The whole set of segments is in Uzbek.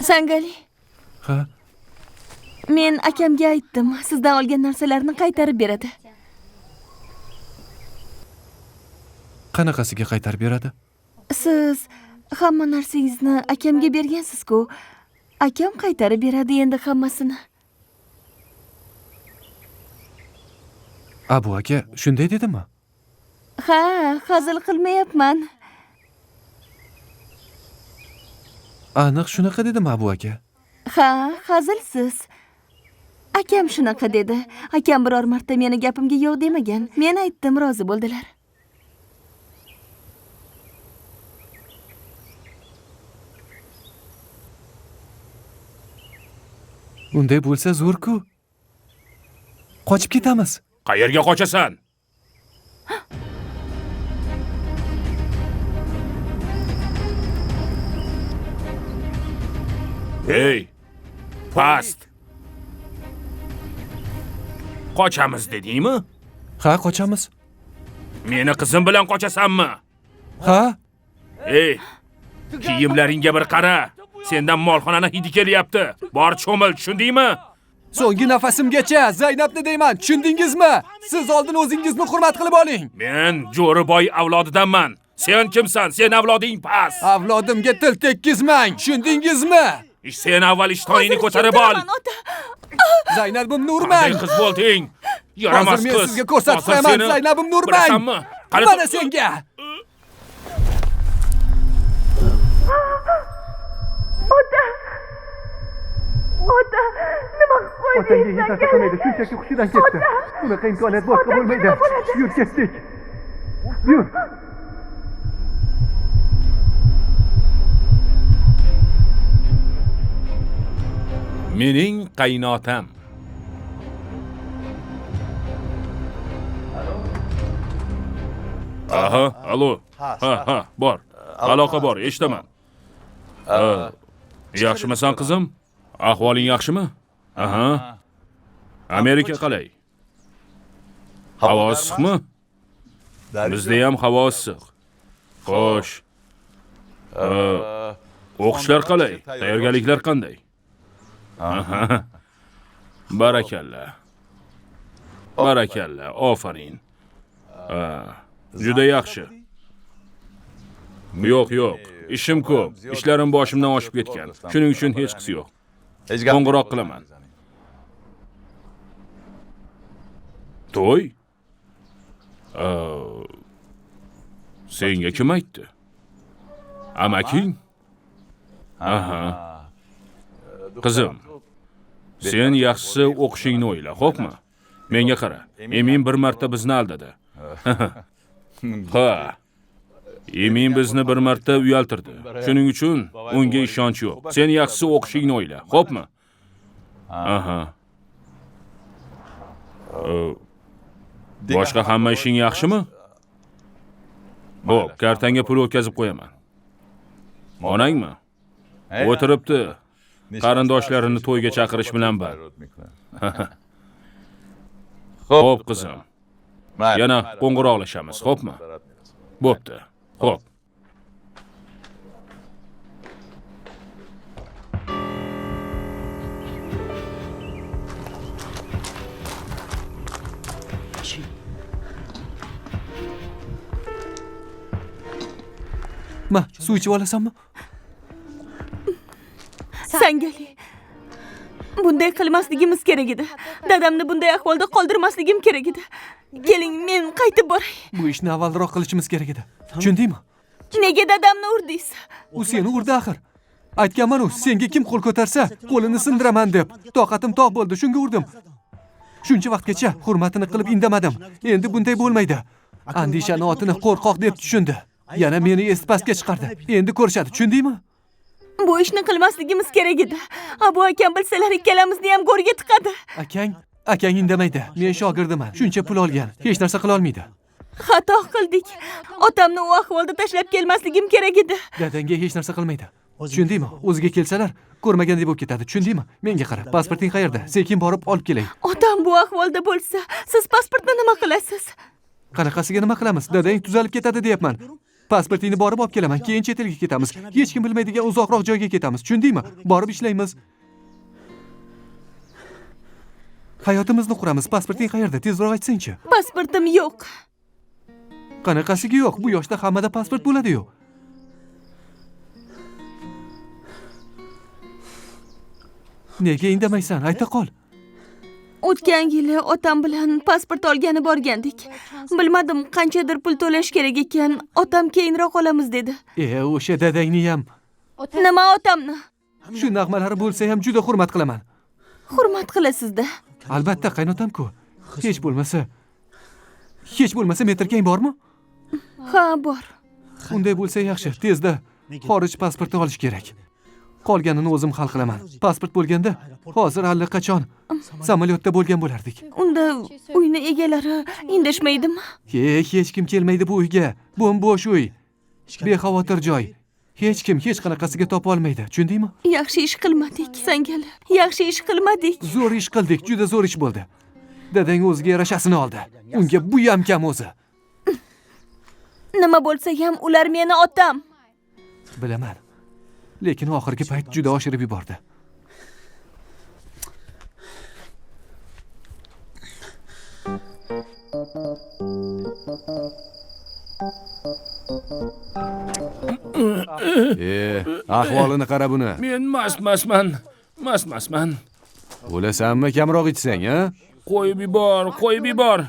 Sangali, Ha? men akamga aytdim, sizdan olgan narsalarni qaytarib beradi. Qanaqasiga qaytarib beradi? Siz hamma narsangizni akamga bergansiz-ku. Akam qaytarib beradi endi hammasini. Abu aka shunday dedimi? Ha, hazil qilmayapman. Aniq shunaqa dedimi Abu aka? Ha, hazilsiz. Akam shunaqa dedi. Akam biror marta meni gapimga yo'q demagan. Men aytdim, rozi bo'ldilar. Unday bo'lsa zo'r-ku. Qochib ketamiz. Qayerga qochasan? Hey, past. Qochamiz dedingmi? Ha, qochamiz. Meni qizim bilan qochasanmi? Ha? Hey, kiyimlaringga bir qara. Sendan molxonani hidi kelyapti. Bor cho'mil, tushundingmi? So'nggi nafasimgacha Zaynabni deyman, tushundingizmi? Siz oldin o'zingizni hurmat qilib oling. Men Jo'riboy avlodidanman. Sen kimsan? Sen avloding past. Avlodimga til tekkizmang, tushundingizmi? Sen avval ishtoningni ko'tarib ol. Zaynabimni urmang. Qanday qiz bo'lding? Yaramas Hozir qiz. men sizga ko'rsatib qo'yaman, Zaynabimni urmang. Bilasanmi? Mana senga. Ota, nima Otangga hech narsa qilmaydi, shunchaki hushidan ketdi. Bunaqa imkoniyat boshqa bo'lmaydi. Yur ketdik. Yur. Mening qaynotam. Aha, alo. Ha, bor. Aloqa bor, eshitaman. Yaxshimisan qizim? Ahvoling yaxshimi? Aha. Amerika qalay? Havo issiqmi? Bizda ham havo issiq. Xo'sh. O'qishlar qalay? Tayyorgarliklar qanday? Aha. Barakalla. Barakalla, ofarin. Juda yaxshi. Yo'q, ishim ko'p. Ishlarim boshimdan oshib ketgan. Shuning uchun hech qisi yo'q. Qo'ng'iroq qilaman. To'y? Senga kim aytdi? Amaking? Aha. Qizim, sen yaxshisi o'qishingni o'yla, xo'pmi? Menga qara. Emin bir marta bizni aldadi. Ha. Emin bizni bir marta uyaltirdi. Shuning uchun unga ishonch yo'q. Sen yaxshisi o'qishingni o'yla, xo'pmi? Aha. Boshqa hamma ishing yaxshimi? Bo'p, kartanga pul o'tkazib qo'yaman. Onangmi? O'tiribdi. Qarindoshlarini to'yga chaqirish bilan band. Xo'p, qizim. Yana qo'ng'iroqlashamiz, xo'pmi? Bo'pti. Xo'p. Ma, suv ichib olasanmi? Sangali. Bunday qilmasligimiz kerak edi. Dadamni bunday ahvolda qoldirmasligim kerak edi. Keling, men qaytib boray. Bu ishni avvalroq qilishimiz kerak edi. Tushundingmi? Nega dadamni urdingiz? U seni urdi axir. Aytganman-ku, senga kim qo'l ko'tarsa, qo'lini sindiraman deb. Toqatim tog' bo'ldi, shunga urdim. Shuncha vaqtgacha hurmatini qilib indamadim. Endi bunday bo'lmaydi. Andishani otini qo'rqoq deb tushundi. Yana meni pastga chiqardi. Endi ko'rishadi, tushundingmi? Bu ishni qilmasligimiz kerak edi. Abu akam bilsalar ikkalamizni ham go'rga tiqadi. Akang indamaydi. Men shogirdiman. Shuncha pul olgan. Hech narsa qila olmaydi. Xato qildik. Otamni u ahvolda tashlab kelmasligim kerak edi. Dadangga hech narsa qilmaydi. Tushundingmi? O'ziga kelsalar, ko'rmagandek bo'lib ketadi. Tushundingmi? Menga qara. Pasporting qayerda? Sekin borib olib kelay. Otam bu ahvolda bo'lsa, siz pasportni nima qilasiz? Qanaqasiga nima qilamiz? Dadang tuzalib ketadi deyapman. Pasportingni borib olib kelaman, keyin chet elga ketamiz. Hech kim bilmaydigan uzoqroq joyga ketamiz. Tushundingmi? Borib ishlaymiz. Hayotimizni quramiz. Pasporting qayerda? Tezroq aytsang-chi. Pasportim yo'q. Qanaqasiga yo'q? Bu yoshda hammada pasport bo'ladi-yu. Nega indamaysan? Ayta qol. O'tgan yili otam bilan pasport olgani borgandik. Bilmadim, qanchadir pul to'lash kerak ekan. Otam keyinroq olamiz dedi. O'sha dadangni ham. Nima otamni? Shu nag'malari bo'lsa ham juda hurmat qilaman. Hurmat qilasiz-da. Albatta, qaynotam-ku. Hech bo'lmasa metrkang bormi? Ha, bor. Unday bo'lsa yaxshi. Tezda xorij pasporti olish kerak. Qolganini o'zim hal qilaman. Pasport bo'lganda hozir allaqachon samolyotda bo'lgan bo'lardik. Unda uyni egalari indashmaydimi? Hech kim kelmaydi bu uyga. Bo'm-bo'sh uy. Bexavotir joy. Hech kim hech qanaqasiga topa olmaydi. Tushundingmi? Yaxshi ish qilmadik, Sangala. Yaxshi ish qilmadik. Zo'r ish qildik, juda zo'r ish bo'ldi. Dadang o'ziga yarashasini oldi. Unga bu ham kam o'zi. Nima bo'lsa ham ular meni otam. Bilaman. Lekin oxirgi payt juda oshirib yubordi. Ahvolini qara buni. Men mastman. O'lasanmi, kamroq ichsang, ha? Qo'yib yubor.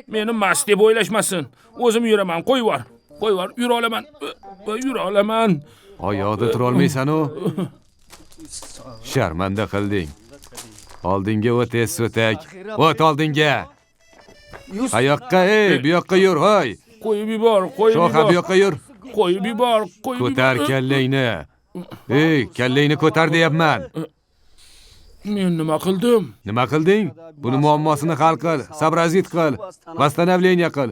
Meni mast deb o'ylashmasin. O'zim yuraman, qo'yib yubor, yura olaman. Oyoqda tura olmaysan-u. Sharmanda qilding. Oldinga o't, So'tak. O't oldinga. Qayoqqa, bu yoqqa yur, hoy. Qo'yib yubor. Shoha bu yoqqa yur. Qo'yib yubor. Ko'tar kallangni. Kallangni ko'tar deyapman. Men nima qildim? Nima qilding? Buni muammosini hal qil, sabrazit qil, vastanavleniya qil.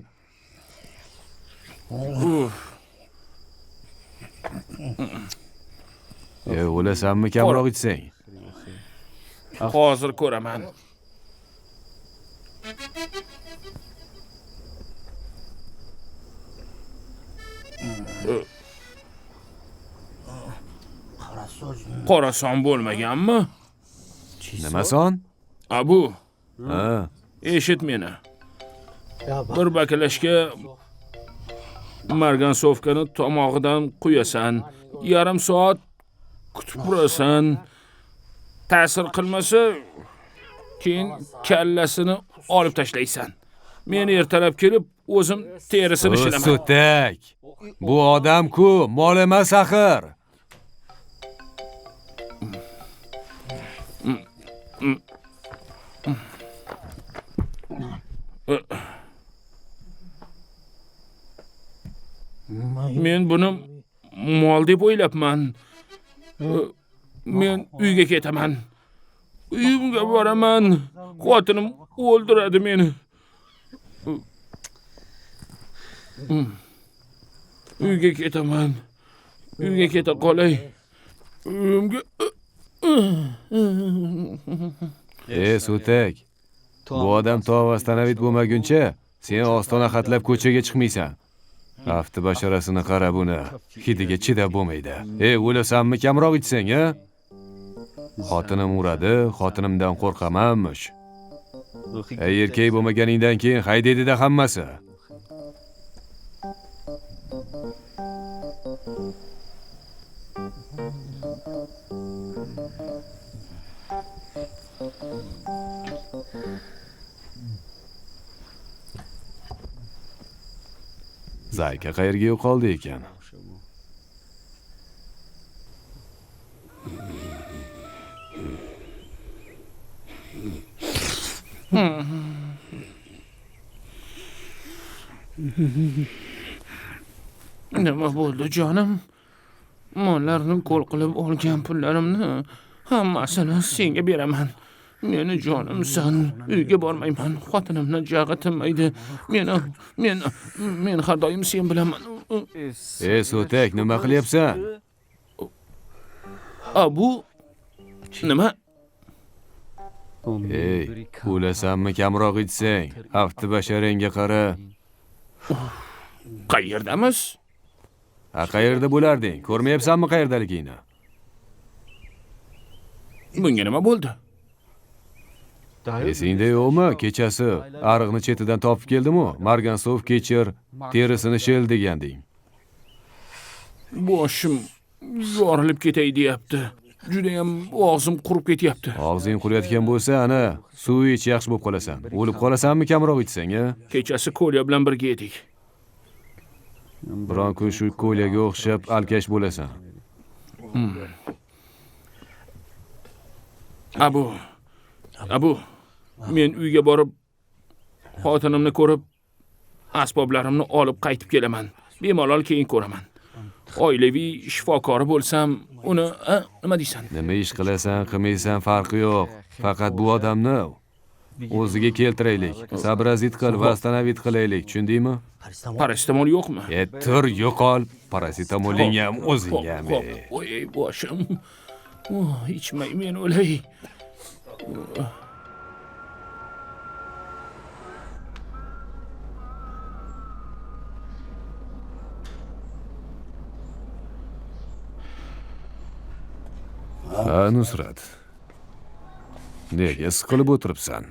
O'lasanmi, kamroq ichsang? Hozir ko'raman. Qora son bo'lmaganmi? Nima son? Abu, Ha. eshit meni. Bir bakalashga margansovkani tomog'idan quyasan. Yarim soat kutib turasan. Ta'sir qilmasa, keyin kallasini olib tashlaysan. Men ertalab kelib, o'zim terisini shilaman. So'tak. Bu odam-ku, mol emas axir. Men buni mol deb o'ylabman. Men uyga ketaman. Uyimga boraman. Xotinim o'ldiradi meni. Uyga ketaman. Uyga keta qolay. Uyimga So'tak. Bu odam to vastanavit bo'lmaguncha sen ostona xatlab ko'chaga chiqmaysan. Afti basharasini qara buni. Hidiga chidab bo'lmaydi. O'lasanmi, kamroq ichsang, ha? Xotinim uradi, xotinimdan qo'rqamanmish. Erkak bo'lmaganingdan keyin haydaydi-da hammasi. Zayka qayerga yo'qoldi ekan? Nima bo'ldi, jonim? Mollarni qo'l qilib olgan pullarimni hammasini senga beraman. Meni jonimsan. Uyga bormayman. Xotinimni jag'i tinmaydi. Men har doim sen bilaman. So'tak, nima qilyapsan? Abu, nima? O'lasanmi, kamroq ichsang? Afti basharangga qara. Qaerdamiz? Qayerda bo'larding? Ko'rmayapsanmi qayerdaligingni? Bunga nima bo'ldi? Esingda yo'qmi? Kechasi ariqni chetidan topib keldim-ku. Margansov kechir, terisini shel deganding. Boshim yorilib ketay deyapti. Juda ham og'zim qurib ketyapti. Og'zing quriyotgan bo'lsa, ana, suv ich, yaxshi bo'lib qolasan. O'lib qolasanmi kamroq ichsang, a? Kechasi Kolya bilan birga edik. Biron kun shu Kolyaga o'xshab alkash bo'lasan. Abu, men uyga borib, xotinimni ko'rib, asboblarimni olib qaytib kelaman. Bemalol keyin ko'raman. Oilaviy shifokori bo'lsam, uni nima deysan? Nima ish qilasan, qilmaysan farqi yo'q. Faqat bu odamni o'ziga keltiraylik. Sabrazit qil, vastanavit qilaylik, tushundingmi? Paracetamol yo'qmi? Tur, yo'qol. Parasetamoling ham o'zing ham. Voy, boshim. Ichmay men o'lay. Nusrat. Nega siqilib o'tiribsan?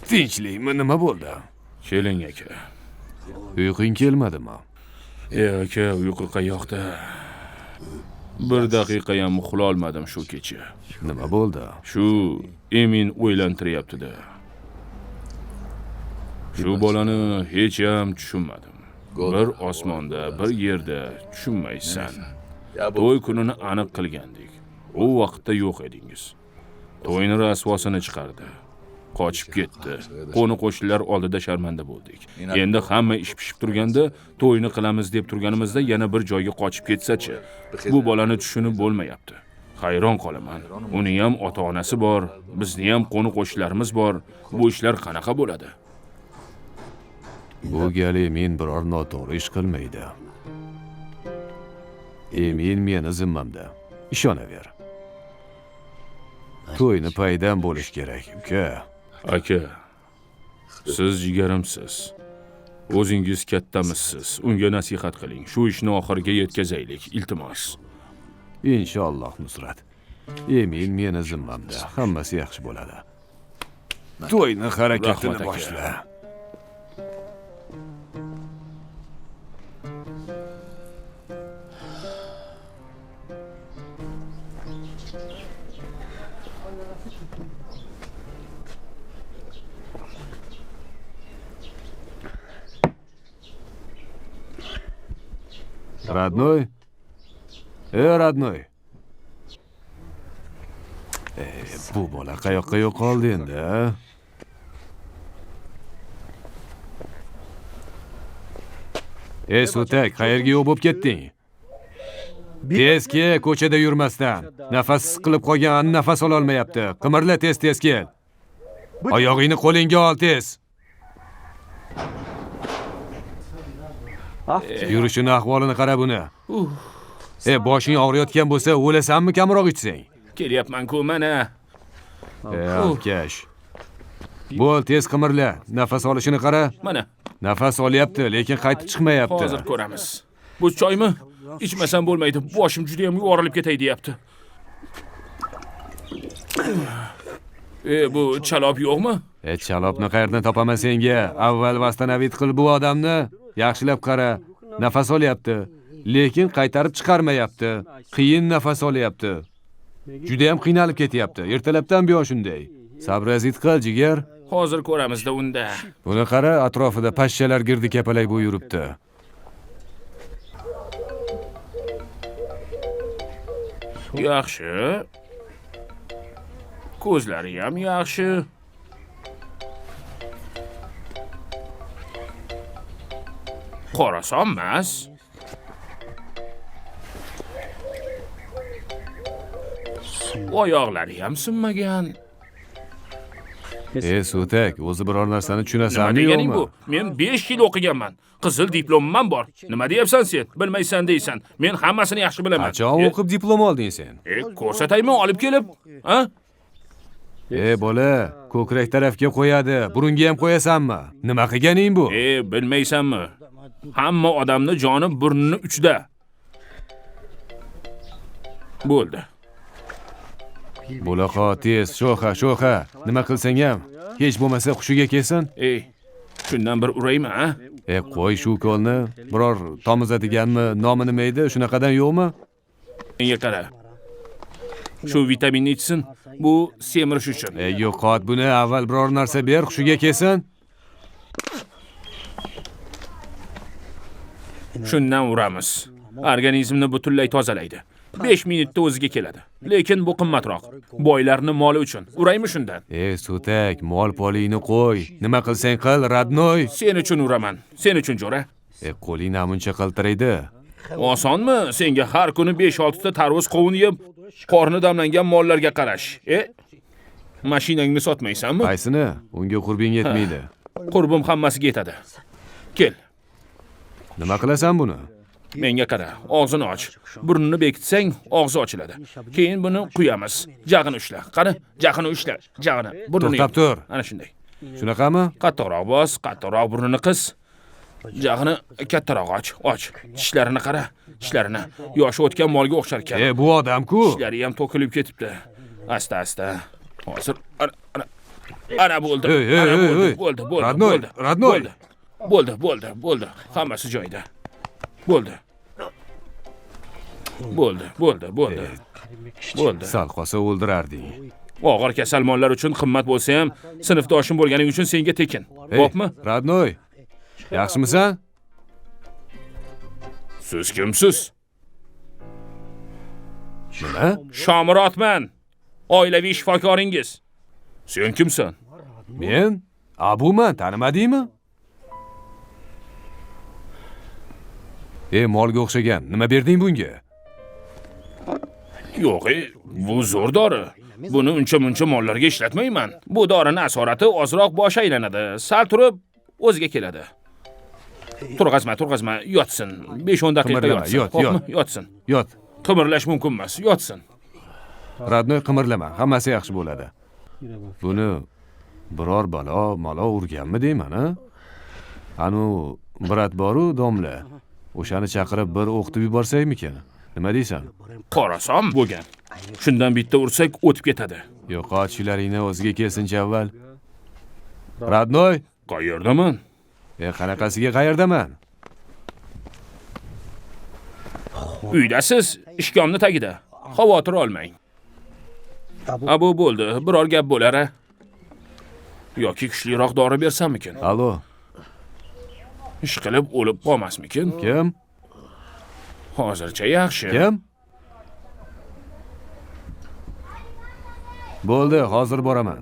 Tinchlikmi, nima bo'ldi? Keling aka. Uyqung kelmadimi? Aka, uyqu qayoqda? Bir daqiqa ham uxla olmadim shu kecha. Nima bo'ldi? Shu Emin o'ylantiryapti-da. Shu bolani hech ham tushunmadim. Bir osmonda, bir yerda tushunmaysan. To'y kunini aniq qilgandik. U vaqtda yo'q edingiz. To'yni rasvosini chiqardi. Qochib ketdi. Qo'ni-qo'shnilar oldida sharmanda bo'ldik. Endi hamma ish pishib turganda, to'yni qilamiz deb turganimizda yana bir joyga qochib ketsa-chi? Bu bolani tushunib bo'lmayapti. Hayron qolaman. Uni ham ota-onasi bor, bizni ham qo'ni-qo'shnilarimiz bor. Bu ishlar qanaqa bo'ladi? Bu gali men biror noto'g'ri ish qilmaydi. Emin meni zimmamda. Ishonaver. To'yni paydan bo'lish kerak, uka. Aka, siz jigarimsiz. O'zingiz kattamisiz. Unga nasihat qiling. Shu ishni oxiriga yetkazaylik, iltimos. Inshaalloh, Nusrat. Emin meni zimmamda. Hammasi yaxshi bo'ladi. To'yni harakatini boshla. Родной? Родной. Bu bola qayoqqa yo'qoldi endi, a? Sutak, qayerga yo'q bo'lib ketding? Tezki, ko'chada yurmasdan. Nafas siqilib qolgan, nafas ola olmayapti. Qimirla, tez kel. Oyog'ingni qo'lingga ol, tez. Yurishini ahvolini qara buni. Boshing og'riyotgan bo'lsa, o'lasanmi kamroq ichsang? Kelyapman-ku mana. Alkash. Bo'l, tez qimirla. Nafas olishini qara. Mana. Nafas olyapti, lekin qaytib chiqmayapti. Hozir ko'ramiz. Bu choymi? Ichmasam bo'lmaydi. Boshim juda ham yorilib ketay deyapti. Bu chalob yo'qmi? Chalobni qayerdan topaman senga? Avval vastanavit qil bu odamni. Yaxshilab qara. Nafas olyapti, lekin qaytarib chiqarmayapti. Qiyin nafas olyapti. Juda ham qiynalib ketyapti. Ertalabdan buyon shunday. Sabrazit qil, jigar. Hozir ko'ramizda unda. Buni qara, atrofida pashshalar girdi kapalak bo'lib yuribdi. Yaxshi. Ko'zlari ham yaxshi. Qorason emas. Oyoqlari ham sinmagan. Sutak, o'zi biror narsani tushunasanmi yo'qmi? Bu? Men 5 yil o'qiganman. Qizil diplomim bor. Nima deyapsan sen? Bilmaysan deysan. Men hammasini yaxshi bilaman. Qachon o'qib diplom olding sen? Ko'rsataymi olib kelib? Ha? Bola, ko'krak tarafga qo'yadi. Burunga ham qo'yasanmi? Nima qilganing bu? Bilmaysanmi? Hamma odamni joni burnining uchida. Bo'ldi. Bo'laqa tez, sho'xa. Nima qilsang ham hech bo'lmasa hushiga kelsin. Ey, shundan bir uraymi, ha? Qo'y shu ukolni. Biror tomizadiganmi, nomi nima edi? Shunaqadan yo'qmi? Menga qara. Shu vitaminni ichsin. Bu semirish uchun. Yo'qot, buni avval biror narsa ber, hushiga kelsin. Shundan uramiz. Organizmni butunlay tozalaydi. 5 minutda o'ziga keladi. Lekin bu qimmatroq. Boylarning moli uchun. Uraymi shundan? Sutak, mol polingni qo'y. Nima qilsang qil, radnoy. Sen uchun uraman. Sen uchun jo'ra. Qo'ling namuncha qiltiraydi. Osonmi? Senga har kuni 5-6 ta tarvuz qovun yeb, qorni damlangan mollarga qarash. Mashinangni sotmaysanmi? Qaysini? Unga qurbing yetmaydi. Qurbim hammasiga yetadi. Kel. Nima qilasan buni? Menga qara, og'zini och. Burnini bekitsang, og'zi ochiladi. Keyin buni quyamiz. Jag'ini ushla. Qani, jag'ini ushla. Jag'ini. Burnini. To'xtab tur. Ana shunday. Shunaqami? Qattiqroq bos, qattiqroq burnini qis. Jag'ini kattaroq och. Tishlarini qara, tishlarini. Yoshi o'tgan molga o'xshar ekan. Bu odam-ku. Tishlari ham to'kilib ketibdi. Asta. Hozir ana bo'ldi. Bo'ldi. Radnoy. Bo'ldi. Hammasi joyida. Bo'ldi. Sal qolsa o'ldirarding. Og'ir kasalmonlar uchun qimmat bo'lsa ham, sinfdoshim bo'lganing uchun senga tekin. Xo'pmi? Radnoy. Yaxshimisan? Siz kimsiz? Nima? Shomurodman. Oilaviy shifokoringiz. Sen kimsan? Men Abuman, tanimadingmi? Molga o'xshagan. Nima berding bunga? Yo'q, bu zo'r dori. Buni uncha-muncha mollarga ishlatmayman. Bu dorining asorati ozroq bosh aylanadi. Sal turib o'ziga keladi. Turg'azma, yotsin. 5-10 daqiqa yotsin. Yotsin. Yot. Qimirlash mumkin emas, yotsin. Radnoy, qimirlama. Hammasi yaxshi bo'ladi. Buni biror malo urganmi deyman, ha? Anu brat boru domla. O'shani chaqirib bir o'qitib yuborsaymikin? Nima deysan? Qarasam bo'lgan. Shundan bitta ursak o'tib ketadi. Yo'qot, shularingni o'ziga kelsinchi avval. Radnoy, qayerdaman? Qanaqasiga qayerdaman? Uydasiz, ishkomni tagida. Xavotir olmang. Bu bo'ldi, biror gap bo'lar-a? Yoki kuchliroq dori bersammikin? Allo. Ish qilib o'lib qolmasmikin? Kim? Hozircha yaxshi. Kim? Bo'ldi, hozir boraman.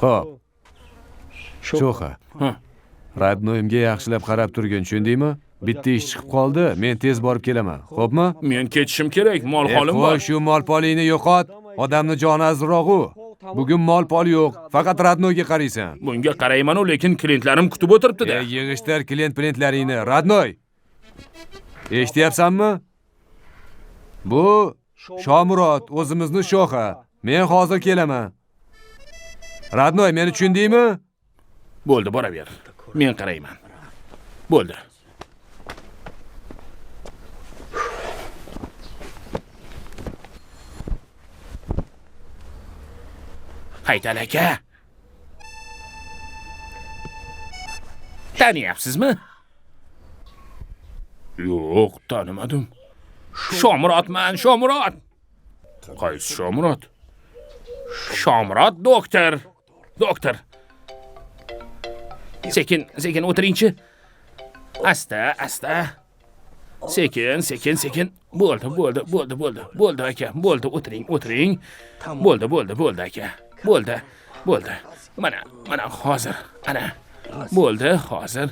Xo'p. Sho'xa. Radnoyimga yaxshilab qarab turgin, tushundingmi? Bitta ish chiqib qoldi, men tez borib kelaman. Xo'pmi? Men ketishim kerak, mol holim bor. Shu mol polingni yo'qot. Odamni joni azizroq-u. Bugun mol pol yo'q, faqat Radnoyga qaraysan. Bunga qarayman-u, lekin klientlarim kutib o'tiribdi-da. Yig'ishtir klient-plentlaringni, Radnoy. Eshityapsanmi? Bu Shomurod, o'zimizni sho'xa. Men hozir kelaman. Radnoy, meni tushundingmi? Bo'ldi, boraver. Men qarayman. Bo'ldi. Haytal aka. Taniyapsizmi? Yo'q, tanimadim. Shomurodman, Shomurod. Qaysi Shomurod? Shomurod doktor. Doktor. Sekin o'tiringchi. Asta. Sekin. Bo'ldi aka. Bo'ldi, o'tiring. Bo'ldi aka. Bo'ldi. Mana hozir. Ana. Bo'ldi, hozir.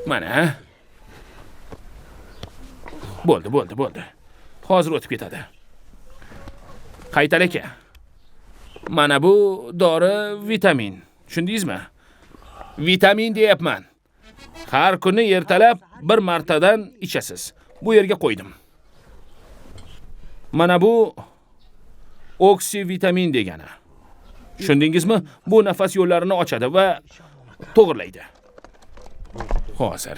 Mana. Bo'ldi. Hozir o'tib ketadi. Qaytar aka. Mana bu dori vitamin. Tushundingizmi? Vitamin deyapman. Har kuni ertalab bir martadan ichasiz. Bu yerga qo'ydim. Mana bu oksivitamin degani. Tushundingizmi? Bu nafas yo'llarini ochadi va to'g'rilaydi. Hozir.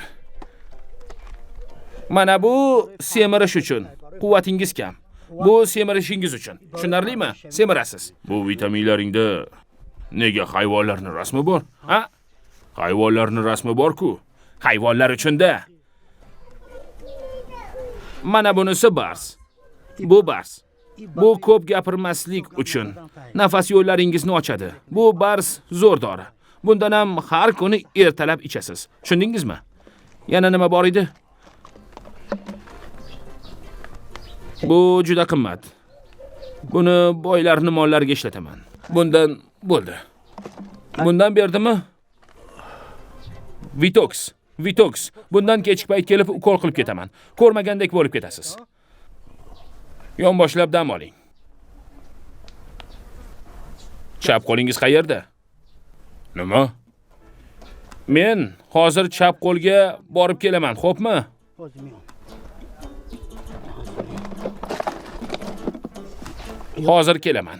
Mana bu semirish uchun. Quvvatingiz kam. Bu semirishingiz uchun. Tushunarlimi? Semirasiz. Bu vitaminlaringda nega hayvonlarning rasmi bor? Ha? Hayvonlarning rasmi bor-ku. Hayvonlar uchun-da. Mana bunisi bars. Bu bars. Bu ko'p gapirmaslik uchun. Nafas yo'llaringizni ochadi. Bu bars zo'r dori. Bundan ham har kuni ertalab ichasiz. Tushundingizmi? Yana nima bor edi? Bu juda qimmat. Buni boylarning mollariga ishlataman. Bundan bo'ldi. Bundan berdimi? Vitox. Bundan kechki payt kelib ukol qilib ketaman. Ko'rmagandek bo'lib ketasiz. Yonboshlab dam oling. Chap qo'lingiz qayerda? Nima? Men hozir chap qo'lga borib kelaman, xo'pmi? Hozir kelaman.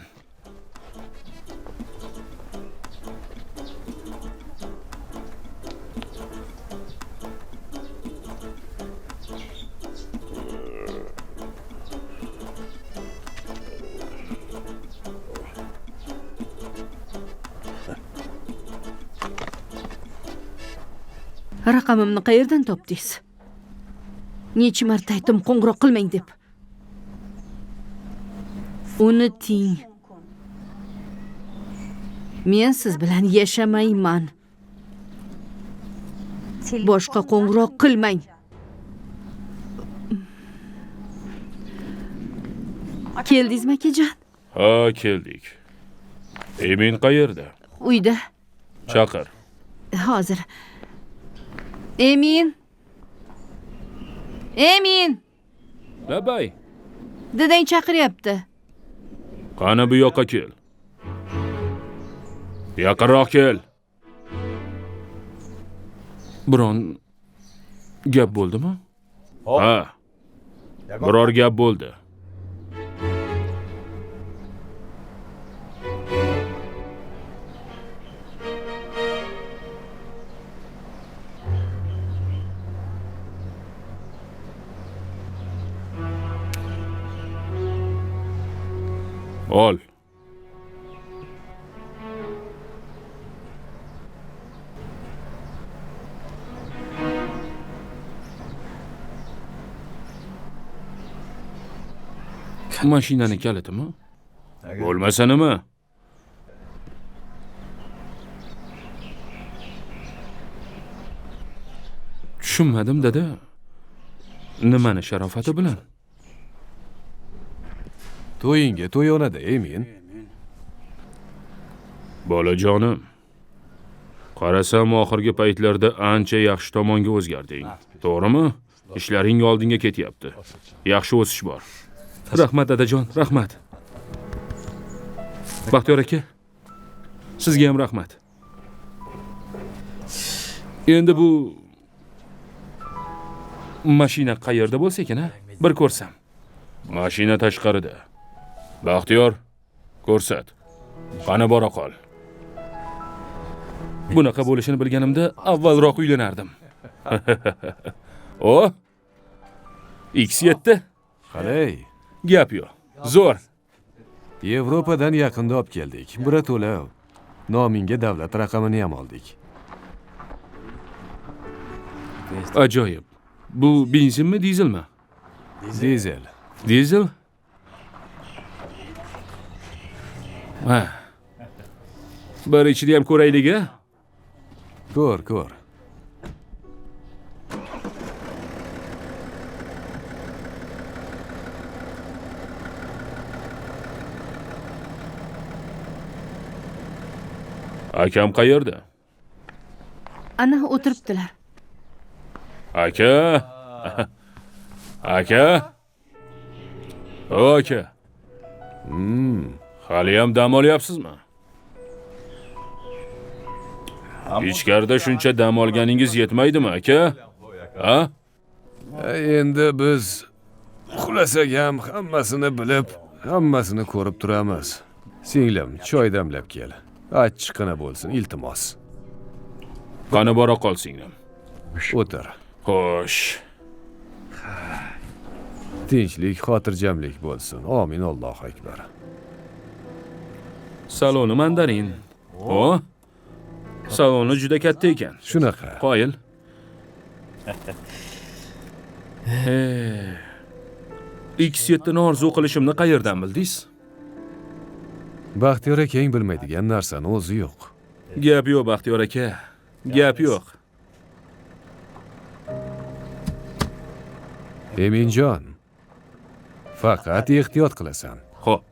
Raqamimni qayerdan topdingiz? Necha marta aytdim qo'ng'iroq qilmang deb. Unuting. Men siz bilan yashamayman. Boshqa qo'ng'iroq qilmang. Keldingizmi akajon? Ha, keldik. Emin qayerda? Uyda. Chaqir. Hozir. Emin. Labay. Dadang chaqiryapti. Qani bu yoqqa kel. Yaqinroq kel. Biron gap bo'ldimi? Ha. Biror gap bo'ldi. Ol. Mashinani kalitimi? Bo'lmasa nima? Tushunmadim dada. Nimani sharofati bilan? To'yinga to'yonada, Emin. Bolajonim. Qarasam oxirgi paytlarda ancha yaxshi tomonga o'zgarding. To'g'rimi? Ishlaring oldinga ketyapti. Yaxshi o'sish bor. Rahmat dadajon, rahmat. Baxtiyor aka, sizga ham rahmat. Endi bu mashina qayerda bo'lsa ekan, bir ko'rsam. Mashina tashqarida. Baxtiyor, ko'rsat. Qani bora qol. Bunaqa bo'lishini bilganimda avvalroq uylanardim. O, X7. Qalay? Gap yo'q. Zo'r. Yevropadan yaqinda olib keldik. Bira to'lov. Nomingga davlat raqamini ham oldik. Ajoyib. Bu benzinmi, dizelmi? Dizel. Dizel? Ha. Bir ichida ham ko'raylik-a? Ko'r. Akam qayerda? Ana o'tiribdilar. Aka. Aka. Hali ham dam olyapsizmi? Ichkarida shuncha dam olganingiz yetmaydimi, aka? Ha? Endi biz xulasaga ham hammasini bilib, hammasini ko'rib turamiz. Singlim, choy damlab kel. Achchiqqina bo'lsin, iltimos. Qani bora qol singlim. O'tir. Xo'sh. Tinchlik, xotirjamlik bo'lsin. Amin, Allohu akbar. Saloni mandarin. O, saloni juda katta ekan. Shunaqa. Qoyil. X7 ni orzu qilishimni qayerdan bildingiz? Baxtiyor akang bilmaydigan narsani o'zi yo'q. Gap yo'q, Baxtiyor aka. Gap yo'q. Eminjon, faqat ehtiyot qilasan. Xo'p,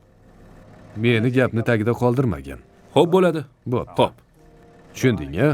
Meni gapni tagida qoldirmagin. xo'p bo'ladi. Bo'pti. Xo'p. Tushunding-a?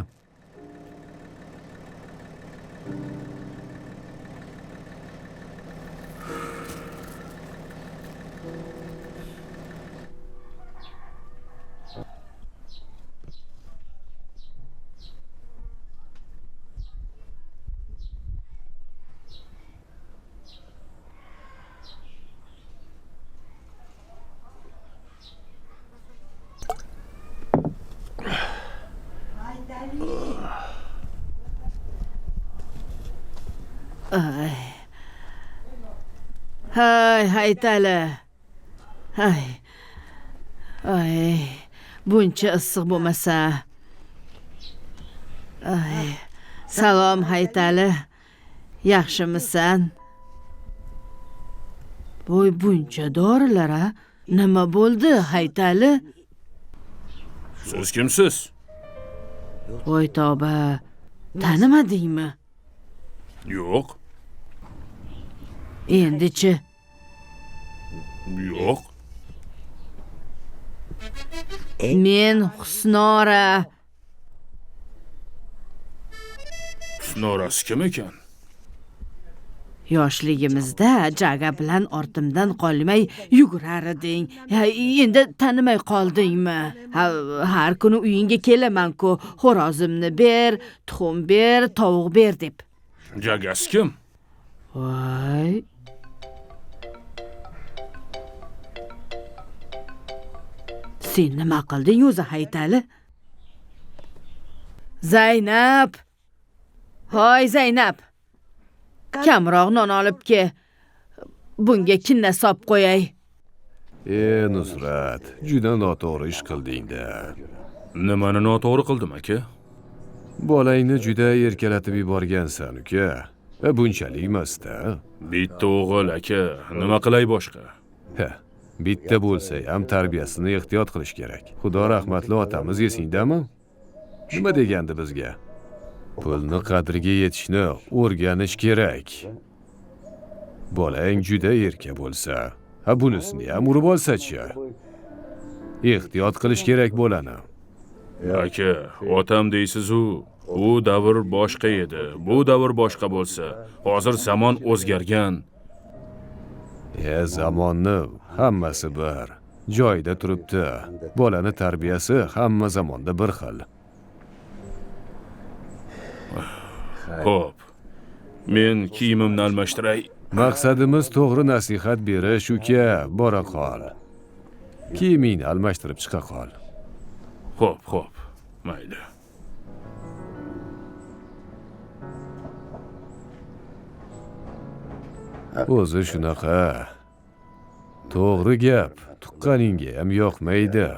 Hay, Haytali. Hay. Ay, buncha issiq bo'lmasa. Ay. Salom Haytali. Yaxshimisan? Voy, buncha dorilar a? Nima bo'ldi, Haytali? Siz kimsiz? Voy tavba. Tanimadingmi? Yo'q. Endi-chi? Yo'q. Men Husnora. Norasi kim ekan? Yoshligimizda Jaga bilan ortimdan qolmay yugurar eding. Endi tanimay qoldingmi? Har kuni uyingga kelaman-ku, xo'rozimni ber, tuxum ber, tovuq ber deb. Jagasi kim? Voy. Sen nima qilding o'zi, Haytali? Zaynab. Hoy Zaynab. Kamroq non olib ke. Bunga kinna sop qo'yay. Nusrat, juda noto'g'ri ish qilding-da. Nimani noto'g'ri qildim aka? Bolangni juda erkalatib yuborgansan, uka. Bunchalik emas-da. Bitta o'g'il aka, nima qilay boshqa? Bitta bo'lsa ham tarbiyasini ehtiyot qilish kerak. Xudo rahmatli otamiz esingdami? Nima degandi bizga? Pulni qadriga yetishni o'rganish kerak. Bolang juda erka bo'lsa, bunisini ham urib olsa-chi? Ehtiyot qilish kerak bolani. Aka, otam deysiz-u, u davr boshqa edi. Bu davr boshqa bo'lsa, hozir zamon o'zgargan. Zamonni hammasi bir joyida turibdi. Bolani tarbiyasi hamma zamonda bir xil. Xo'p. Men kiyimimni almashtiray. Maqsadimiz to'g'ri nasihat berish, uka. Bora qol. Kiyimingni almashtirib chiqa qol. Xo'p. Mayli. O'zi shunaqa. To'g'ri gap, tuqqaningga ham yoqmaydi.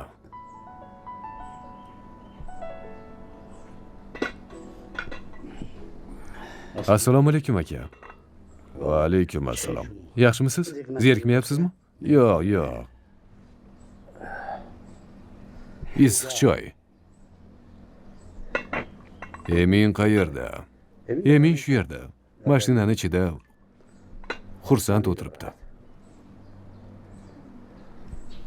Assalomu alaykum aka. Va alaykum assalom. Yaxshimisiz? Zerikmayapsizmi? Yo'q. Issiq choy. Emin qayerda? Emin shu yerda. Mashinani ichida xursand o'tiribdi.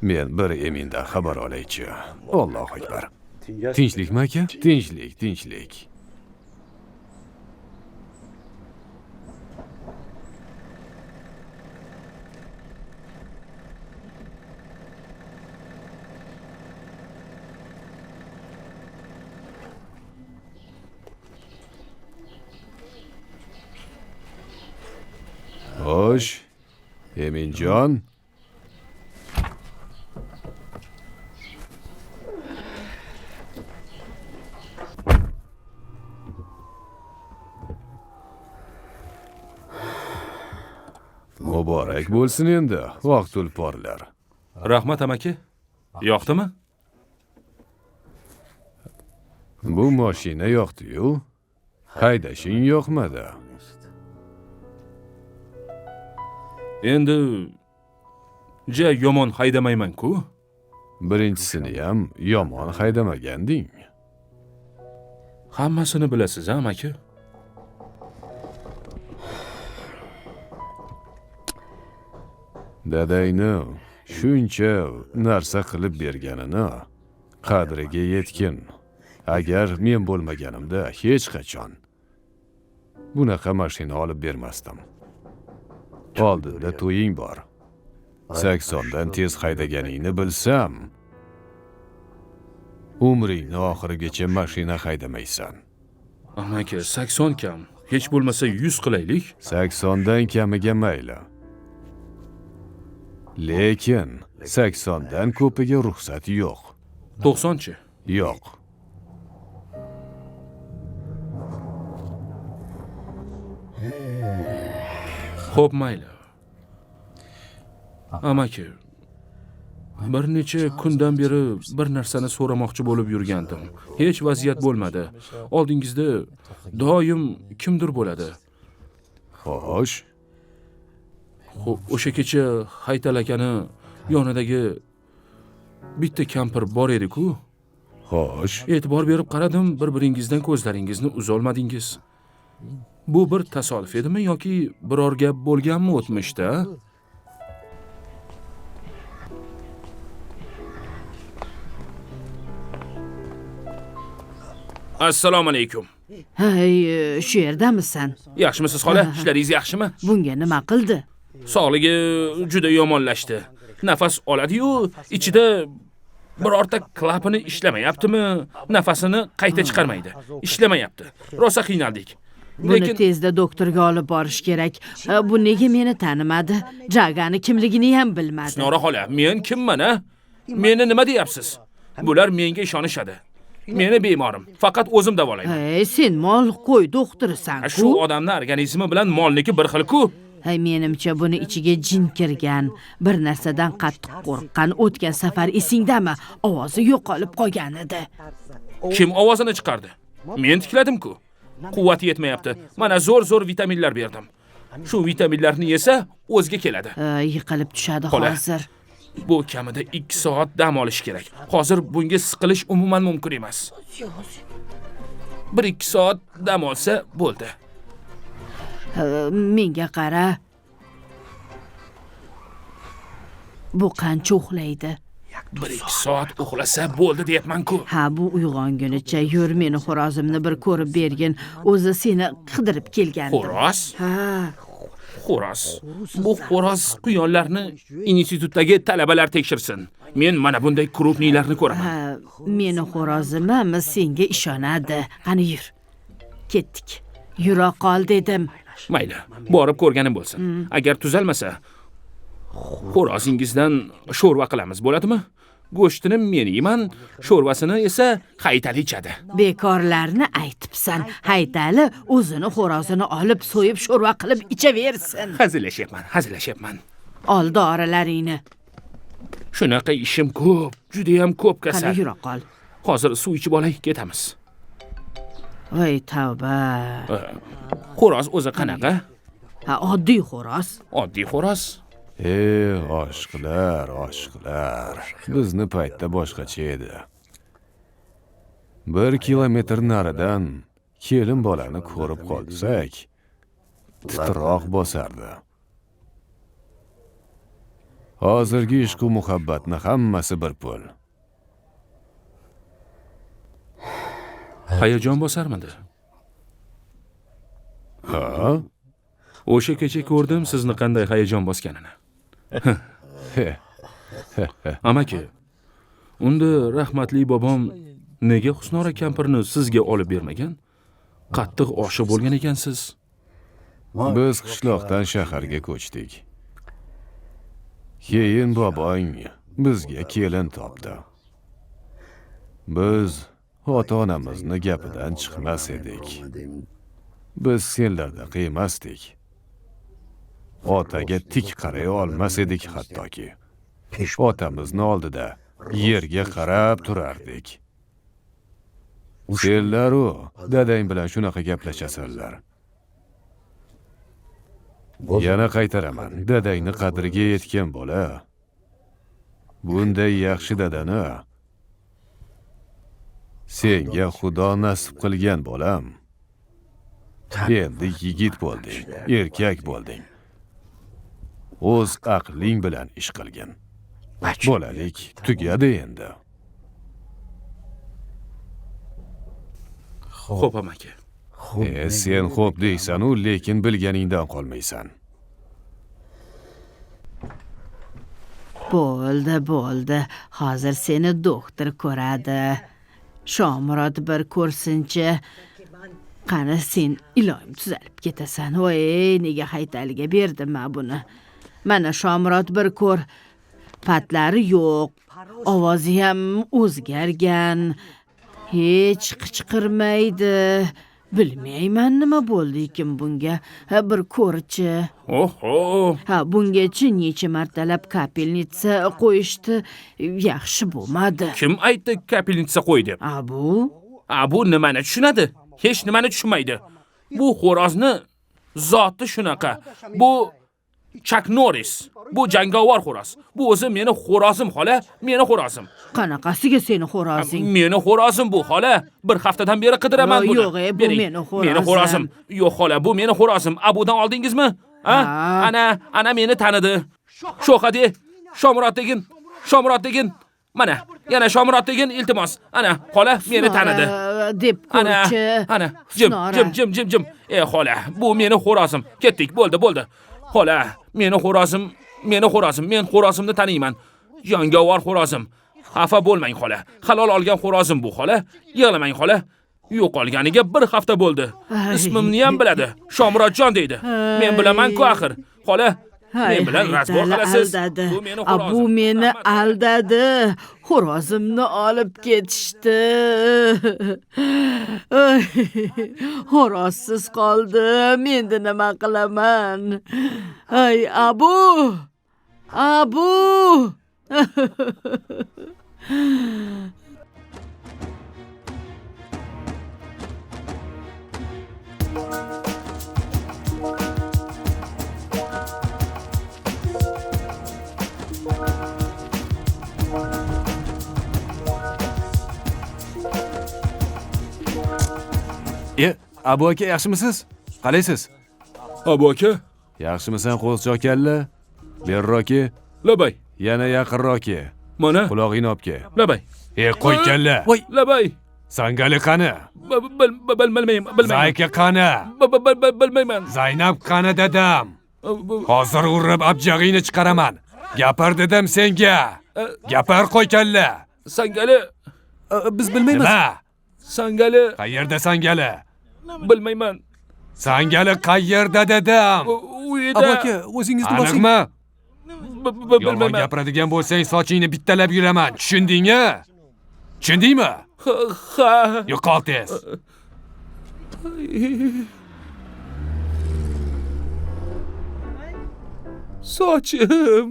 Men bir Emindan xabar olaychi. Allohu akbar. Tinchlikmi aka? Tinchlik. Xo'sh, Eminjon. Muborak bo'lsin endi, oq tulporlar. Rahmat amaki. Yoqdimi? Bu mashina yoqdi-yu, haydashing yoqmadi. Endi yomon haydamayman-ku. Birinchisini ham yomon haydamaganding. Hammasini bilasiz, amaki. Dadayni shuncha narsa qilib berganini qadriga yetkin. Agar men bo'lmaganimda hech qachon bunaqa mashina olib bermasdim. Oldinda to'ying bor. 80dan tez haydaganingni bilsam, umringni oxirigacha mashina haydamaysan. Amaki, 80 kam. Hech bo'lmasa 100 qilaylik. 80dan kamiga mayli. Lekin 80dan ko'piga ruxsat yo'q. 90chi. Yo'q. Xo'p, mayli. Amaki, bir necha kundan beri bir narsani so'ramoqchi bo'lib yurgandim. Hech vaziyat bo'lmadi. Oldingizda doim kimdir bo'ladi. Xo'sh, O'sha kecha Haytal akani yonidagi bitta kampir bor edi-ku. xo'sh. E'tibor berib qaradim, bir-biringizdan ko'zlaringizni uzolmadingiz. Bu bir tasodif edimi yoki biror gap bo'lganmi o'tmishda? Assalomu alaykum. Hey, shu yerdamisan? Yaxshimisiz xola? Ishlaringiz yaxshimi? Bunga nima qildi? Sog'ligi juda yomonlashdi. Nafas oladi-yu, ichida birorta klapani ishlamayaptimi? Nafasini qayta chiqarmaydi. Ishlamayapti. Rosa qiynaldik. Buni tezda doktorga olib borish kerak. Bu nega meni tanimadi? Jagani kimligini ham bilmadi. Sinora xola, men kimman, a? Meni nima deyapsiz? Bular menga ishonishadi. Meni bemorim. Faqat o'zim davolayman. Hey, sen mol qo'y doktorisan-ku. Shu odamning organizmi bilan molniki bir xil-ku. Hey, menimcha buni ichiga jin kirgan, bir narsadan qattiq qo'rqqan. O'tgan safar esingdami? Ovozi yo'qolib qolgan edi. Kim ovozini chiqardi? Men tikladim-ku. Quvvati yetmayapti. Mana zo'r vitaminlar berdim. Shu vitaminlarni yesa o'zga keladi. Yiqilib tushadi Xola. hozir. Bu kamida 2 soat dam olish kerak. Hozir bunga siqilish umuman mumkin emas. 1-2 soat dam olsa bo'ldi. Menga qara. Bu qancha uxlaydi? 1-2 soat uxlasa bo'ldi deyapman-ku. Ha, bu uyg'ongunicha yur, meni xo'rozimni bir ko'rib bergin. O'zi seni qidirib kelgandim. Xo'roz? Ha, Xo'roz. Bu xo'roz quyonlarni institutdagi talabalar tekshirsin. Men mana bunday krupnilarni ko'raman. ha, meni xo'rozim senga ishonadi. Qani yur. Ketdik. Yura qol dedim. Mayli, borib ko'rganim bo'lsin. Agar tuzalmasa, xo'rozingizdan sho'rva qilamiz, bo'ladimi? Go'shtini men yeyman, sho'rvasini esa Haytali ichadi. Bekorlarni aytibsan. Haytali o'zini xo'rozini olib so'yib sho'rva qilib ichaversin. Hazillashyapman. Ol dorilaringni. Shunaqa ishim ko'p, juda ham ko'p Qani kasal. yura qol. Hozir suv ichib olay, ketamiz. Voy tavba. Xo'roz o'zi qanaqa? Ha, oddiy xo'roz. Oddiy xo'roz. Oshqlar. Bizni paytda boshqacha edi. 1 kilometr naridan kelin bolani ko'rib qolsak, titroq bosardi. Hozirgi ishq va muhabbatni hammasi bir pul. Hayajon bosarmidi? Ha? O'sha kecha ko'rdim sizni qanday hayajon bosganini. Amaki, unda rahmatli bobom nega Husnora kampirni sizga olib bermagan? Qattiq oshiq bo'lgan ekansiz. Biz qishloqdan shaharga ko'chdik. Keyin bobong bizga kelin topdi. Biz ota-onamizni gapidan chiqmas edik. Biz senlarda qiymasdik. otaga tik qaray olmas edik hattoki. Otamizni oldida yerga qarab turardik. Senlar-u dadang bilan shunaqa gaplashasanlar. Yana qaytaraman, dadangni qadriga yetgan bola. Bunday yaxshi dadani senga Xudo nasib qilgan bolam. Endi yigit bo'lding, erkak bo'lding. O'z aqling bilan ish qilgin. Bolalik tugadi endi. Xo'p, amaki. Sen xo'p deysan-u, lekin bilganingdan qolmaysan. Bo'ldi. Hozir seni doktor ko'radi. Shomurod bir ko'rsinchi. Qani sen iloyim tuzalib ketasan. Voy, nega haytaliga berdim men buni? Mana Shomurod bir ko'r. Patlari yo'q. Ovozi ham o'zgargan. Hech qichqirmaydi. Bilmayman nima bo'ldi ekan bunga. Bir ko'rchi. Oho. Bungacha necha martalab kapelnitsa qo'yishdi. Yaxshi bo'lmadi. Kim aytdi kapelnitsa qo'y deb? Bu nimani tushunadi? Hech nimani tushunmaydi. Bu xo'rozni zoti shunaqa. Bu Chuck Norris. Bu jangovar xo'roz. Bu o'zi meni xo'rozim, xola, meni xo'rozim. Qanaqasiga seni xo'rozing? Meni xo'rozim bu, xola. Bir haftadan beri qidiraman buni. Yo'q, bu meni xo'rozim. Meni xo'rozim. Yo'q, xola, bu meni xo'rozim. Abudan oldingizmi? Ana meni tanidi. Sho'xadi, Shomurod degin. Mana, yana Shomurod degin, iltimos. Ana, xola, meni tanidi. Deb ko'rchi. Ana, jim. Xola, bu meni xo'rozim. Ketdik, bo'ldi. Xola, meni xo'rozim. Men xo'rozimni taniyman. Jangovar xo'rozim. Xafa bo'lmang, xola. Halol olgan xo'rozim bu, xola. Yig'lamang, xola. Yo'qolganiga bir hafta bo'ldi. Ismimni ham biladi. Shomurodjon deydi. Men bilaman-ku axir. Xola, men bilan razbor qilasiz. Bu meni aldadi. Xo'rozimni olib ketishdi. Xo'rozsiz qoldim. Endi nima qilaman? Abu! Abu aka, yaxshimisiz? Qalaysiz? Abu aka? Yaxshimisan, qo'zichoq kalla? Berroki? Labay. Yana yaqinroki. Mana. Quloqingni opke. Labay. Qo'y kalla. Voy, labay. Sangali qani? Bilmayman. Zayka qani? Bilmayman. Zaynab qani dedim. Hozir urib abjag'ingni chiqaraman. Gapir dedim senga. Gapir, qo'y kalla. Sangali. Biz bilmaymiz. Nima? Sangali. Qayerda Sangali? Bilmayman. Sangali qayerda dedim. U yerda. Abu aka, o'zingizni bosing. Aniqmi? Yolg'on Bilmayman. gapiradigan bo'lsang, sochingni bittalab yuraman. Tushundingmi? Tushundingmi? Ha. Yo'qol tez. Sochim.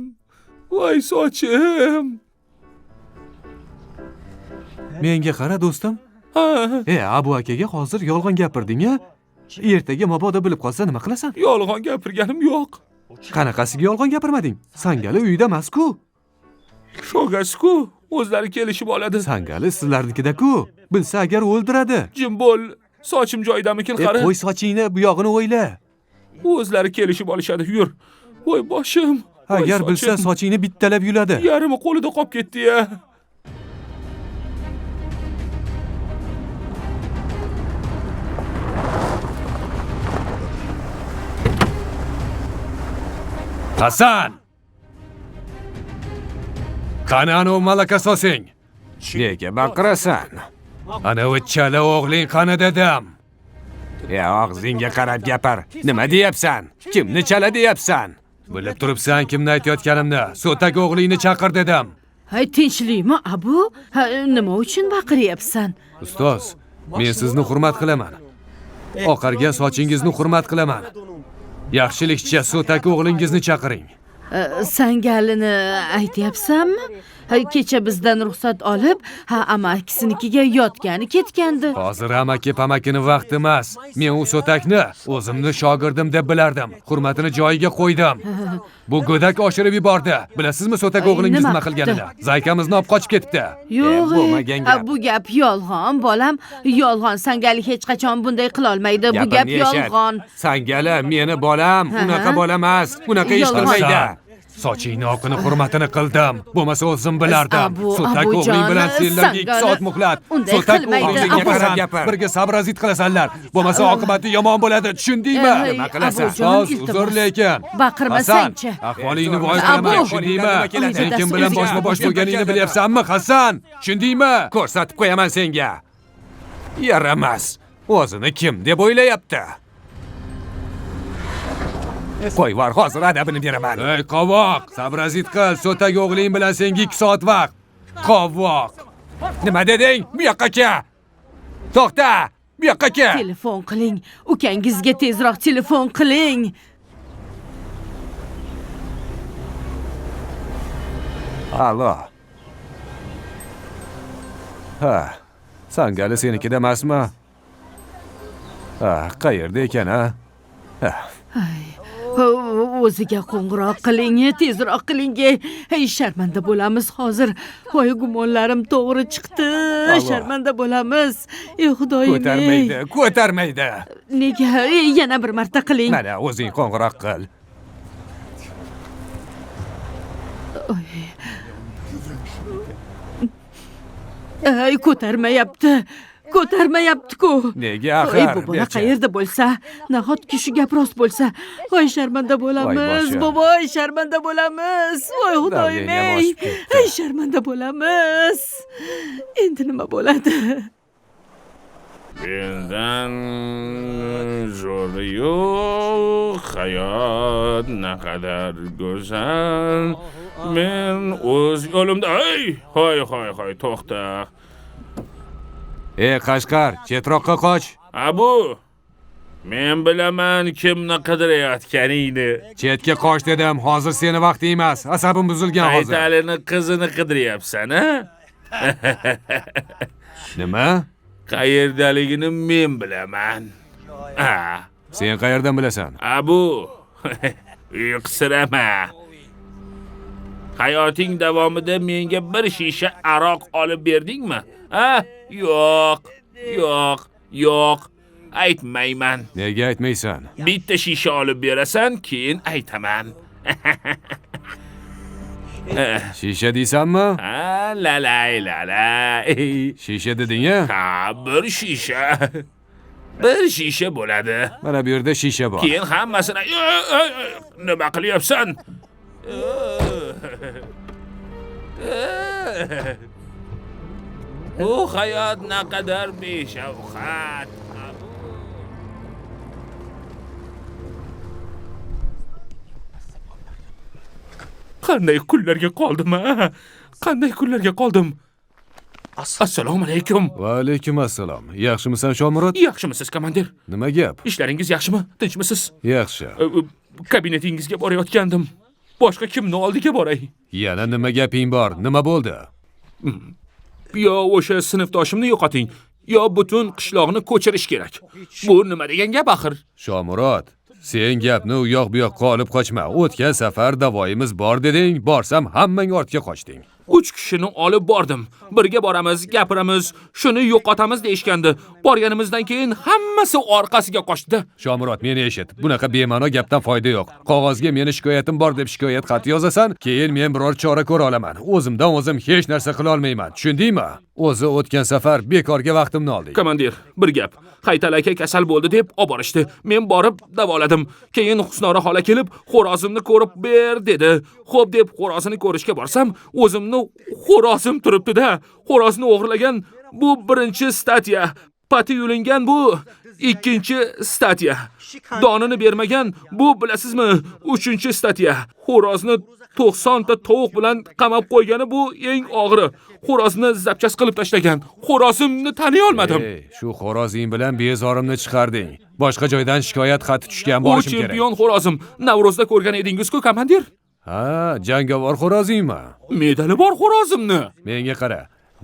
Voy, sochim. Menga qara, do'stim. Abu akaga hozir yolg'on gapirding-a? Ertaga mabodo bilib qolsa nima qilasan? Yolg'on gapirganim yo'q. Qanaqasiga yolg'on gapirmading? Sangali uyida emas-ku. Sho'g'asi-ku, o'zlari kelishib oladi. Sangali sizlarnikida-ku. Bilsa agar o'ldiradi. Jim bo'l. Sochim joyidamikin qara. Qo'y sochingni, bu yog'ini o'yla. O'zlari kelishib olishadi. Yur. Voy, boshim. Agar bilsa sochingni bittalab yuladi. Yarimi qo'lida qolib ketdi-ya. Hasan! Qani anu malaka sosing? Nega baqirasan? Ana o'chala o'g'ling qani dedim. Og'zingga qarab gapir. Nima deyapsan? Kimni chala deyapsan? Bilib turibsan kimni aytayotganimni. So'tak o'g'lingni chaqir dedim. Tinchlikmi, Abu? Nima uchun baqiryapsan? Ustoz, men sizni hurmat qilaman. Oqargan sochingizni hurmat qilaman. Yaxshilikcha So'tak o'g'lingizni chaqiring. Sangalini aytyapsanmi? Kecha bizdan ruxsat olib, amakisinikiga yotgani ketgandi. Hozir amaki pamakini vaqti emas. Men u So'takni o'zimni shogirdim deb bilardim. Hurmatini joyiga qo'ydim. Bu go'dak oshirib yubordi. Bilasizmi So'tak o'g'lingiz nima qilganini? Zaykamizni olib qochib ketdi. Yo'q, bo'lmagan gap. bu gap yolg'on, bolam. Yolg'on. Sangali hech qachon bunday qila olmaydi. Bu gap yolg'on. Sangali meni bolam, unaqa bola emas. Unaqa ish qilmaydi. Sochingni oqini hurmatini qildim. Bo'lmasa o'zim bilardim. So'tak o'g'ling bilan senlarga 2 soat muhlat. So'tak o'g'lingga qarab gapir. Birga sabrazit qilasanlar. Bo'lmasa oqibati yomon bo'ladi, tushundingmi? Nima qilasan? So'z uzr lekin. Baqirmasang-chi. Ahvolingni voy qilaman, tushundingmi? Sen kim bilan boshma-bosh bo'lganingni bilyapsanmi, Hasan? Tushundingmi? Ko'rsatib qo'yaman senga. Yaramas. O'zini kim deb o'ylayapti? Qo'y var, hozir adabini beraman. Ey qovoq, sabrazit qil. So'tak o'g'ling bilan senga 2 soat vaqt. Qovoq. Nima deding? Bu yoqqa kel. To'xta, bu yoqqa kel. Telefon qiling. Ukangizga tezroq telefon qiling. Allo. Ha, Sangali senikida emasmi? Ha, qayerda ekan, ha? O'ziga qo'ng'iroq qiling, tezroq qiling. Ey, sharmanda bo'lamiz hozir. Voy, gumonlarim to'g'ri chiqdi. Sharmanda bo'lamiz. Ey xudoyim. Ko'tarmaydi. Nega? Yana bir marta qiling. Mana o'zing qo'ng'iroq qil. Ey, ko'tarmayapti-ku. Nega axir? Bu bola qayerda bo'lsa, nahotki shu gap rost bo'lsa, voy sharmanda bo'lamiz, boboy, sharmanda bo'lamiz. Voy xudoyim, ey, sharmanda bo'lamiz. Endi nima bo'ladi? Mendan zo'ri yo'q, hayot naqadar go'zal. Men o'z yo'limda, hoy, to'xta. Ey Qashqar, chetroqqa qoch. Abu, men bilaman kimni qidirayotganingni. Chetga qoch dedim, hozir seni vaqting emas. Asabim buzilgan hozir. Aytalini qizini qidiryapsan, ha? Nima? Qayerdaligini men bilaman. Sen qayerdan bilasan? Abu, uyqusirama. Hayoting davomida menga bir shisha aroq olib berdingmi? Yo'q. Aytmayman. Nega aytmaysan? Bitta shisha olib berasan, keyin aytaman. Shisha deysanmi? Lalay. Shisha deding-a? Bir shisha. Bir shisha bo'ladi. Mana bu yerda shisha bor. Keyin hammasini nima qilyapsan? Bu hayot naqadar beshafqat. Qanday kunlarga qoldim? Assalomu alaykum. Va alaykum assalom. Yaxshimisan Shomurod? Yaxshimisiz, komandir? Nima gap? Ishlaringiz yaxshimi? Tinchmisiz? Yaxshi. Kabinetingizga borayotgandim. Boshqa kimni oldiga boray? Yana nima gaping bor? Nima bo'ldi? Yo o'sha sinfdoshimni yo'qoting, yo butun qishloqni ko'chirish kerak. Bu nima degan gap axir? Shomurod, sen gapni u yoq bu yoqqa olib qochma. O'tgan safar davoyimiz bor deding, borsam hammang ortga qochding. 3 kishini olib bordim. Birga boramiz, gapiramiz, shuni yo'qotamiz deyshgandi. Borganimizdan keyin hammasi orqasiga qochdi. Shomurod, meni eshit. Bunaqa bema'no gapdan foyda yo'q. Qog'ozga meni shikoyatim bor deb shikoyat xat yozasan, keyin men biror chora ko'ra olaman. O'zimdan o'zim hech narsa qila olmayman. Tushundingmi? O'zi o'tgan safar bekorga vaqtimni olding. Komandir, bir gap. Haytal aka kasal bo'ldi deb olib borishdi. Men borib davoladim. Keyin Husnora xola kelib, xo'rozimni ko'rib ber dedi. Xo'p deb xo'rozini ko'rishga borsam, o'zimni xo'rozim turibdi-da. Xo'rozni o'g'irlagan bu birinchi statya. pati yulingan bu ikkinchi statya. Donini bermagan bu bilasizmi 3-statya. Xo'rozni 90 ta tovuq bilan qamab qo'ygani bu eng og'iri. Xo'rozni zapchas qilib tashlagan. Xo'rozimni taniy olmadim. Shu xo'rozing bilan bezorimni chiqarding. Boshqa joydan shikoyat xati tushgan U bo'lishim kerak. chempion xo'rozim. Navrozda ko'rgan edingiz-ku, komandir. Ha, jangovar xo'rozingmi? Medali bor xo'rozimni. Menga qara.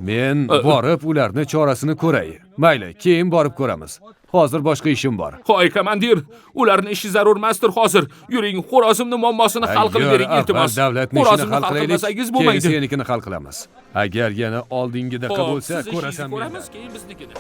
Men borib ularni chorasini ko'ray. Mayli, keyin borib ko'ramiz. Hozir boshqa ishim bor. Hoy komandir, ularning ishi zarur emasdir hozir. Yuring, xo'rozimni muammosini hal qilib bering, iltimos. Davlatning ishini hal qilaylik. qilmasangiz Keyin bo'lmaydi. senikini hal qilamiz. Agar yana oldingidaqa bo'lsa, ko'rasan meni. Ko'ramiz, keyin biznikini.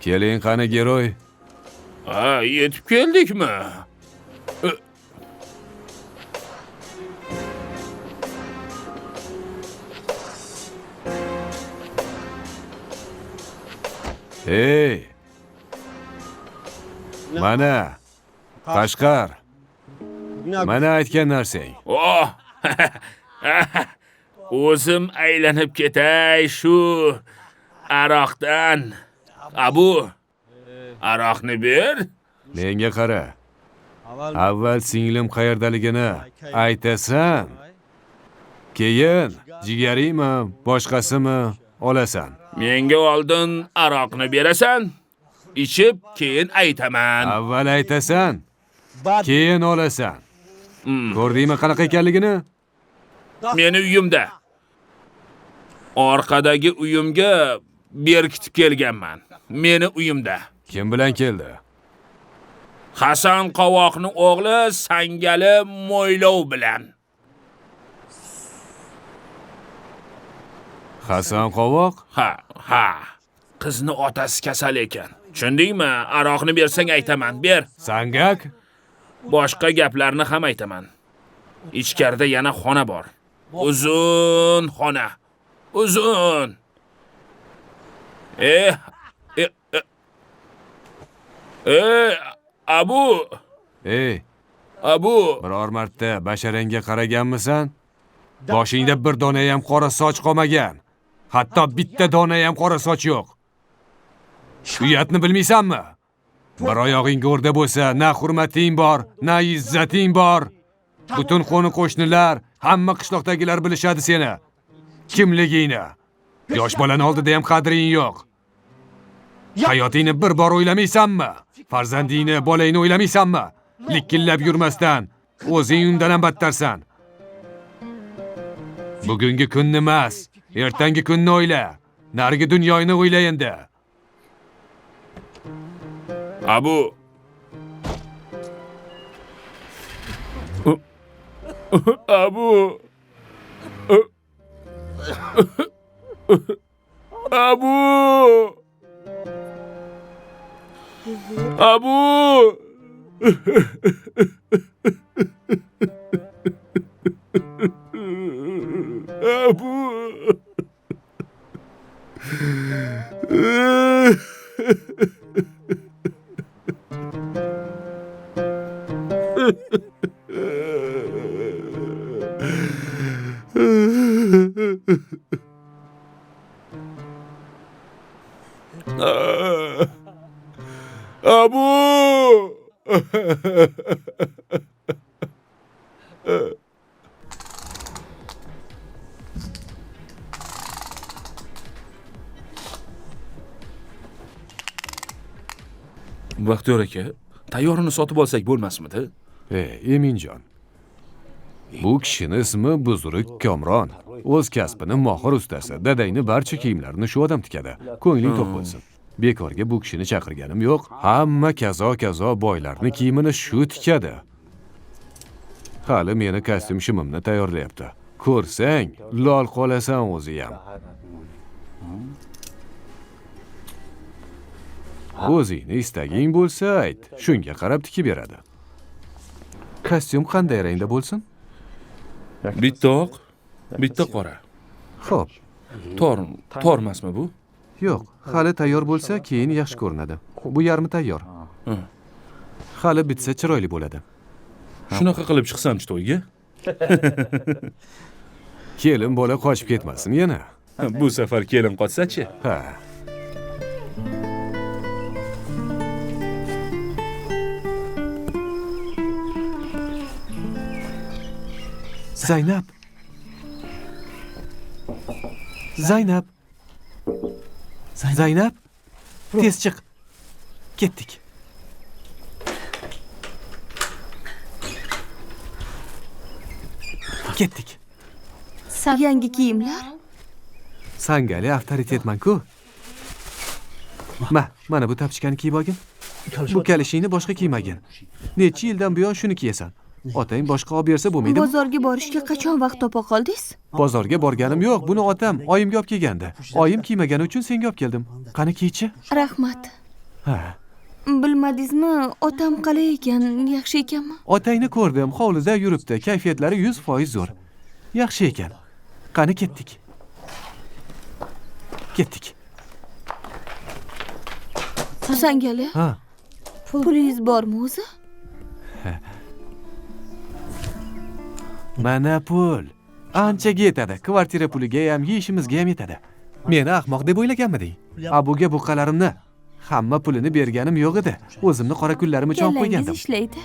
Keling qani giroy. Ha, yetib keldikmi? Hey. Mana Qashqar. Mana aytgan narsang. Oh! O'zim aylanib ketay shu aroqdan. Abu, aroqni ber. Menga qara. Avval singlim qayerdaligini aytasan. Keyin jigariymi, boshqasimi olasan. Menga oldin aroqni berasan, ichib keyin aytaman. Avval aytasan, keyin olasan. Ko'rdingmi qanaqa ekanligini? Meni uyimda. Orqadagi uyimga berkitib kelganman. Meni uyimda. Kim bilan keldi? Hasan Qovoqning o'g'li Sangali Mo'ylov bilan. Hasan Qovoq? Ha. Qizni otasi kasal ekan. Tushundingmi? Aroqni bersang aytaman, ber. Sangak? Boshqa gaplarni ham aytaman. Ichkarida yana xona bor. Uzun xona. Uzun. Abu. Abu. Biror marta basharangga qaraganmisan? Boshingda bir dona ham qora soch qolmagan. Hatto bitta dona ham qora soch yo'q. Uyatni bilmaysanmi? Bir oyog'ing go'rda bo'lsa, na hurmating bor, na izzating bor. Butun qo'ni-qo'shnilar, hamma qishloqdagilar bilishadi seni. Kimligingni. Yosh bolani oldida ham qadring yo'q. Hayotingni bir bor o'ylamaysanmi? Farzandingni, bolangni o'ylamaysanmi? Likkillab yurmasdan o'zing undan ham battarsan. Bugungi kunni emas, ertangi kunni o'yla. Narigi dunyoni o'yla endi. Abu. Abu. Abu. Abu. Abu. Abu. Baxtiyor aka, tayyorini sotib olsak bo'lmasmidi? Eminjon. Bu kishining ismi Buzruk Komron. O'z kasbini mohir ustasi. Dadangni barcha kiyimlarini shu odam tikadi. Ko'ngling to'q bo'lsin. Bekorga bu kishini chaqirganim yo'q. Hamma kazo boylarning kiyimini shu tikadi. Hali meni kostyum shimimni tayyorlayapti. Ko'rsang, lol qolasan o'zi ham. O'zingni istaging bo'lsa ayt, shunga qarab tikib beradi. Kostyum qanday rangda bo'lsin? Bitta oq, Bitta qora. Xo'p. Tormasmi bu? Yo'q, hali tayyor bo'lsa, keyin yaxshi ko'rinadi. Bu yarmi tayyor. Ha. Hali bitsa chiroyli bo'ladi. Shunaqa qilib chiqsamchi to'yga? Kelin bola qochib ketmasin yana. Bu safar kelin qochsa-chi? Ha. Zaynab. Zaynab. Zaynab. Tez chiq. Ketdik. Ketdik. Yangi kiyimlar. Sangali avtoritetman-ku. Mana bu tapchikani kiyib olgin. Bu kalishingni boshqa kiymagin. Necha yildan buyon shuni kiyasan. Otang boshqa olib bersa bo'lmaydimi? Bozorga borishga qachon vaqt topa qoldingiz? Bozorga borganim yo'q. Buni otam oyimga olib kelgandi. Oyim kiymagani uchun senga olib keldim. Qani kiychi? Rahmat. Ha. Bilmadingizmi, otam qalay ekan, yaxshi ekanmi? Otangni ko'rdim, hovlida yuribdi. Kayfiyatlari 100% zo'r. Yaxshi ekan. Qani ketdik. Ketdik. Sangali, Ha. pulingiz bormi o'zi? Mana pul. Anchaga yetadi. Kvartira puliga ham, yeyishimizga ham yetadi. Meni ahmoq deb o'ylaganmiding? Abuga buqalarimni hamma pulini berganim yo'q edi. O'zimni qora kunlarim uchun olib Kallangiz qo'ygandim. ishlaydi.